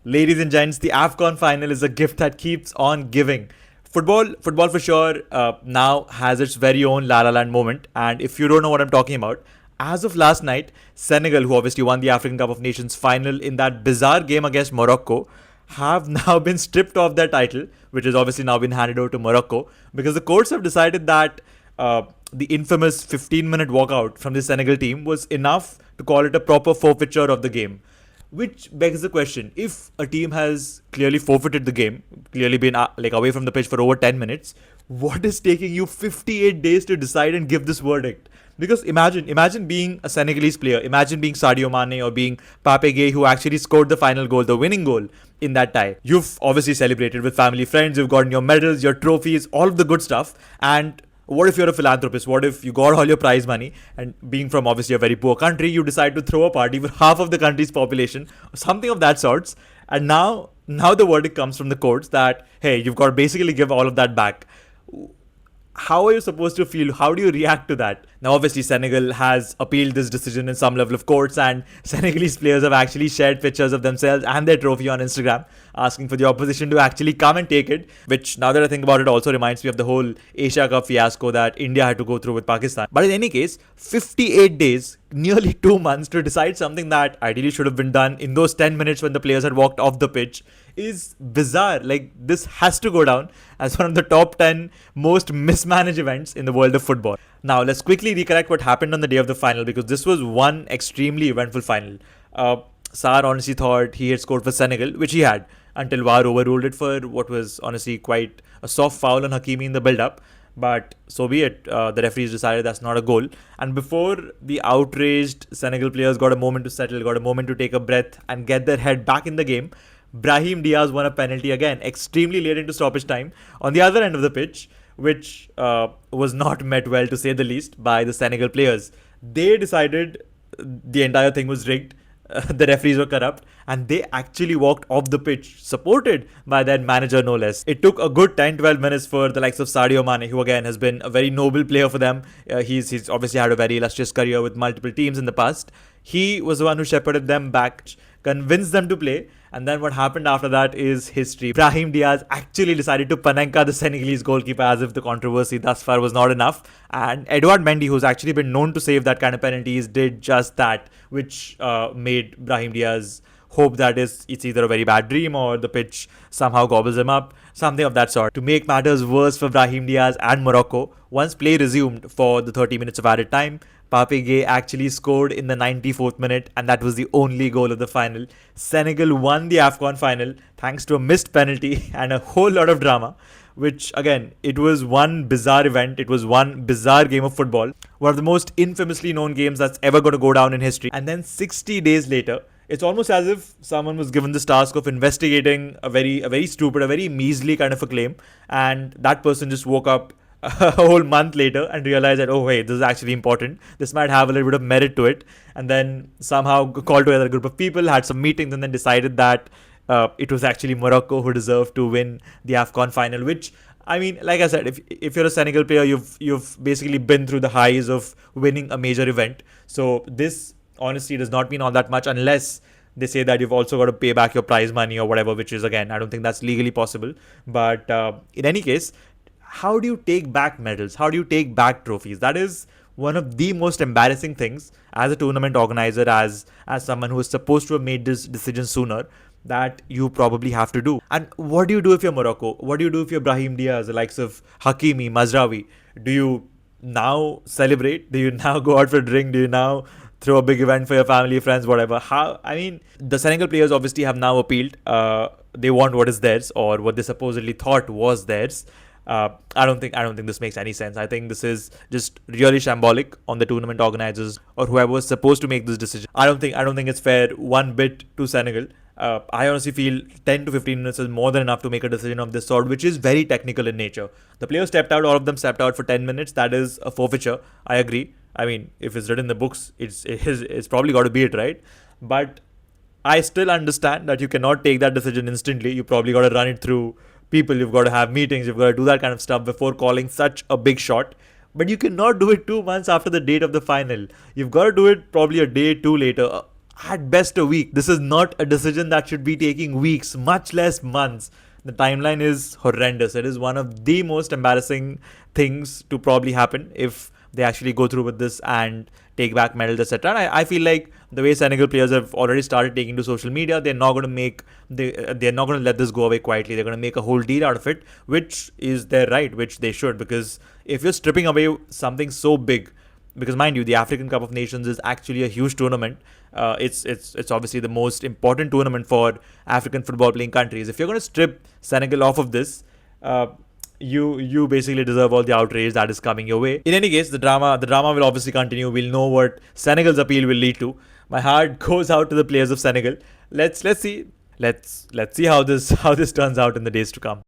Ladies and gents, the AFCON final is a gift that keeps on giving. Football for sure, now has its very own La La Land moment. And if you don't know what I'm talking about, as of last night, Senegal, who obviously won the African Cup of Nations final in that bizarre game against Morocco, have now been stripped of their title, which has obviously now been handed over to Morocco, because the courts have decided that the infamous 15-minute walkout from the Senegal team was enough to call it a proper forfeiture of the game. Which begs the question: if a team has clearly forfeited the game, clearly been like away from the pitch for over 10 minutes, what is taking you 58 days to decide and give this verdict? Because imagine being a Senegalese player, imagine being Sadio Mane or being Pape Gueye, who actually scored the final goal, the winning goal in that tie. You've obviously celebrated with family, friends, you've gotten your medals, your trophies, all of the good stuff, and what if you're a philanthropist? What if you got all your prize money and being from obviously a very poor country, you decide to throw a party for half of the country's population, or something of that sorts, and now the verdict comes from the courts that hey, you've got to basically give all of that back. How are you supposed to feel? How do you react to that? Now, obviously, Senegal has appealed this decision in some level of courts, and Senegalese players have actually shared pictures of themselves and their trophy on Instagram, asking for the opposition to actually come and take it. Which, now that I think about it, also reminds me of the whole Asia Cup fiasco that India had to go through with Pakistan. But in any case, 58 days, nearly 2 months to decide something that ideally should have been done in those 10 minutes when the players had walked off the pitch is bizarre. Like, this has to go down as one of the top 10 most mismanaged events in the world of football. Now, let's quickly recollect what happened on the day of the final, because this was one extremely eventful final. Sarr honestly thought he had scored for Senegal, which he had, until VAR overruled it for what was honestly quite a soft foul on Hakimi in the build-up. But so be it. The referees decided that's not a goal. And before the outraged Senegal players got a moment to settle, got a moment to take a breath and get their head back in the game, Brahim Diaz won a penalty again, extremely late into stoppage time, on the other end of the pitch, which was not met well, to say the least, by the Senegal players. They decided the entire thing was rigged. The referees were corrupt, and they actually walked off the pitch, supported by their manager, no less. It took a good 10-12 minutes for the likes of Sadio Mane, who again has been a very noble player for them. He's obviously had a very illustrious career with multiple teams in the past. He was the one who shepherded them back, convinced them to play, and then what happened after that is history. Brahim Diaz actually decided to panenka the Senegalese goalkeeper as if the controversy thus far was not enough. And Edouard Mendy, who's actually been known to save that kind of penalties, did just that, which made Brahim Diaz hope that it's either a very bad dream or the pitch somehow gobbles him up, something of that sort. To make matters worse for Brahim Diaz and Morocco, once play resumed for the 30 minutes of added time, Pape Gueye actually scored in the 94th minute, and that was the only goal of the final. Senegal won the AFCON final thanks to a missed penalty and a whole lot of drama, which again, it was one bizarre event. It was one bizarre game of football, one of the most infamously known games that's ever going to go down in history. And then 60 days later, it's almost as if someone was given this task of investigating a very stupid, a very measly kind of a claim, and that person just woke up a whole month later and realized that, oh wait, this is actually important, this might have a little bit of merit to it, and then somehow called together a group of people, had some meetings, and then decided that it was actually Morocco who deserved to win the AFCON final. Which, I mean, like I said, if you're a Senegal player, you've basically been through the highs of winning a major event. So this honestly does not mean all that much unless they say that you've also got to pay back your prize money or whatever, which is, again, I don't think that's legally possible. But in any case, how do you take back medals? How do you take back trophies? That is one of the most embarrassing things as a tournament organizer, as someone who is supposed to have made this decision sooner, that you probably have to do. And what do you do if you're Morocco? What do you do if you're Brahim Diaz, the likes of Hakimi, Mazraoui? Do you now celebrate? Do you now go out for a drink? Do you now throw a big event for your family, friends, whatever? How? I mean, the Senegal players obviously have now appealed. They want what is theirs, or what they supposedly thought was theirs. I don't think this makes any sense. I think this is just really shambolic on the tournament organizers or whoever was supposed to make this decision. I don't think it's fair one bit to Senegal. I honestly feel 10 to 15 minutes is more than enough to make a decision of this sort, which is very technical in nature. The players stepped out, all of them stepped out for 10 minutes. That is a forfeiture. I agree. I mean, if it's written in the books, it's probably got to be it, right? But I still understand that you cannot take that decision instantly. You probably got to run it through people, you've got to have meetings, you've got to do that kind of stuff before calling such a big shot. But you cannot do it 2 months after the date of the final. You've got to do it probably a day, two later. at best a week. This is not a decision that should be taking weeks, much less months. The timeline is horrendous. It is one of the most embarrassing things to probably happen if they actually go through with this and take back medals, etc. And I feel like the way Senegal players have already started taking to social media, they're not going to they're not going to let this go away quietly. They're going to make a whole deal out of it, which is their right, which they should. Because if you're stripping away something so big, because mind you, the African Cup of Nations is actually a huge tournament. It's obviously the most important tournament for African football playing countries. If you're going to strip Senegal off of this, you basically deserve all the outrage that is coming your way. In any case, the drama will obviously continue. We'll know what Senegal's appeal will lead to. My heart goes out to the players of Senegal. Let's see how this turns out in the days to come.